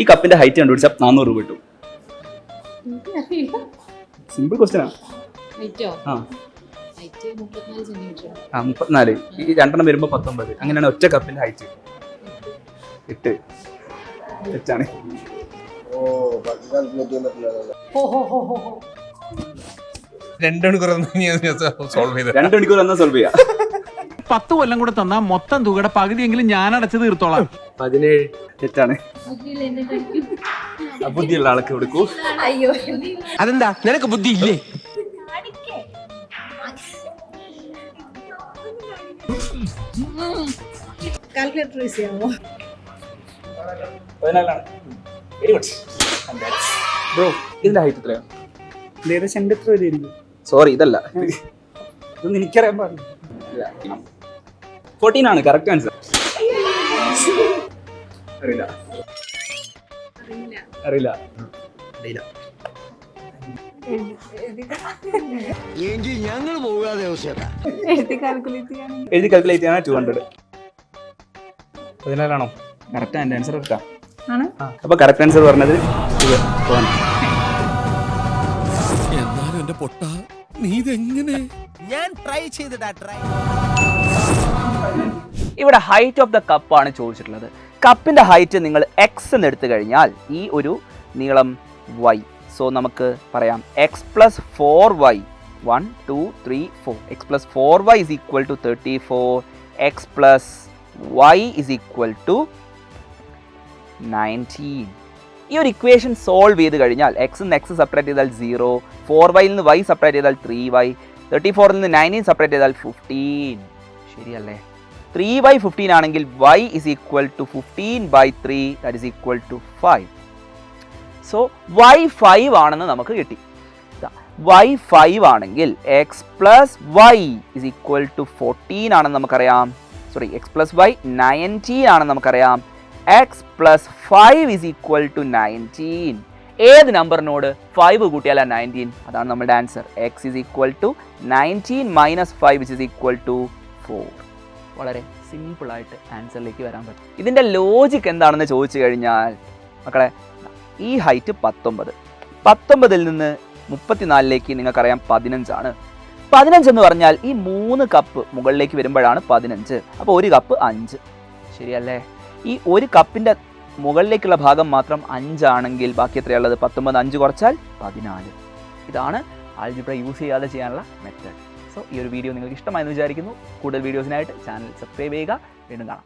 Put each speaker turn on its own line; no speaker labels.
ഈ കപ്പിന്റെ ഹൈറ്റ് കണ്ടുപിടിച്ചാൽ 400 രൂപ കിട്ടും. സിമ്പിൾ ക്വസ്റ്റ്യൻ ആണ്. ആ 34. ഈ രണ്ടെണ്ണം വരുമ്പോൾ 19. അങ്ങനെയാണ് ഒറ്റ കപ്പിന്റെ ഹൈറ്റ്. 8 തെറ്റാണ്.
2 മണിക്കൂർ സോൾവ് ചെയ്ത്
2 മണിക്കൂർ എന്നാ സോൾവ് ചെയ്യാം.
10 കൊല്ലം കൂടെ തന്നാ മൊത്തം തുകയുടെ പകുതിയെങ്കിലും ഞാൻ അടച്ചു തീർത്തോളാം.
17 തെറ്റാണ്. ബുദ്ധിയുള്ള ആൾക്ക് കൊടുക്കൂ.
അതെന്താ നിനക്ക് ബുദ്ധി ഇല്ലേ?
കാൽക്കുലേറ്റർ യൂസ് ചെയ്യാമോ?
14. Very good bro. ഇതിന്റെ ഹൈറ്റ് എത്രയാണ്?
ഏകദേശം എൻ്റെ എത്ര വരെയായിരിക്കും?
സോറി ഇതല്ല, ഇതൊന്നും എനിക്കറിയാൻ പാടില്ല. 14 ആണ് കറക്റ്റ് ആൻസർ. അറിയില്ല.
ഞങ്ങൾ പോകാതെ
എഴുതി കാൽക്കുലേറ്റ്
ചെയ്യാൻ 200. 14 ആണോ? Correct and answer correct. അപ്പൊ കറക്റ്റ് ആൻസർ പറഞ്ഞത്
എന്നാലും എന്റെ പൊട്ട നീ ഇതെങ്ങനെ?
ഞാൻ ട്രൈ ചെയ്തിടാ ട്രൈ.
ഇവിടെ ഹൈറ്റ് ഓഫ് ദ കപ്പ് ആണ് ചോദിച്ചിട്ടുള്ളത്. കപ്പിന്റെ ഹൈറ്റ് നിങ്ങൾ എക്സ് എന്ന് എടുത്തു കഴിഞ്ഞാൽ ഈ ഒരു നീളം y. സോ നമുക്ക് പറയാം x plus 4y. 1 2 3 4. X plus 4y is equal to 34. X plus y is equal to 19. ഈ ഒരു ഇക്വേഷൻ സോൾവ് ചെയ്ത് കഴിഞ്ഞാൽ എക്സ് നിന്ന് എക്സ് സെപ്പറേറ്റ് ചെയ്താൽ 0, 4y നിന്ന് y സെപ്പറേറ്റ് ചെയ്താൽ 3y, 34 നിന്ന് 19 സെപ്പറേറ്റ് ചെയ്താൽ 15. ശരിയല്ലേ? 3 15 ആണെങ്കിൽ y is equal to 15/3, that is equal to 5. So y 5 ആണെന്ന് നമുക്ക് കിട്ടി. y 5 ആണെങ്കിൽ x plus y is equal to 14 ആണെന്ന് നമുക്കറിയാം. സോറി, എക്സ് പ്ലസ് y 19 ആണെന്ന് നമുക്കറിയാം. X plus 5 is equal to 19. ഏത് നമ്പറിനോട് 5 കൂട്ടിയാലാണ് 19? അതാണ് നമ്മുടെ answer. X is equal to 19 minus 5 which is equal to 4. വളരെ സിമ്പിളായിട്ട് ആൻസറിലേക്ക് വരാൻ പറ്റും. ഇതിൻ്റെ ലോജിക്ക് എന്താണെന്ന് ചോദിച്ചു കഴിഞ്ഞാൽ മക്കളെ, ഈ ഹൈറ്റ് 19. 19 നിന്ന് 34ലേക്ക് നിങ്ങൾക്കറിയാം 15 ആണ്. 15 എന്ന് പറഞ്ഞാൽ ഈ 3 കപ്പ് മുകളിലേക്ക് വരുമ്പോഴാണ് 15. അപ്പോൾ ഒരു കപ്പ് 5. ശരിയല്ലേ? ഈ ഒരു കപ്പിൻ്റെ മുകളിലേക്കുള്ള ഭാഗം മാത്രം 5 ആണെങ്കിൽ ബാക്കി എത്രയുള്ളത്? 19. 5 കുറച്ചാൽ 14. ഇതാണ് ആൾജിബ്ര യൂസ് ചെയ്യാതെ ചെയ്യാനുള്ള മെത്തേഡ്. സോ ഈ ഒരു വീഡിയോ നിങ്ങൾക്ക് ഇഷ്ടമായെന്ന് വിചാരിക്കുന്നു. കൂടുതൽ വീഡിയോസിനായിട്ട് ചാനൽ സബ്സ്ക്രൈബ് ചെയ്യുക. വീണ്ടും കാണാം.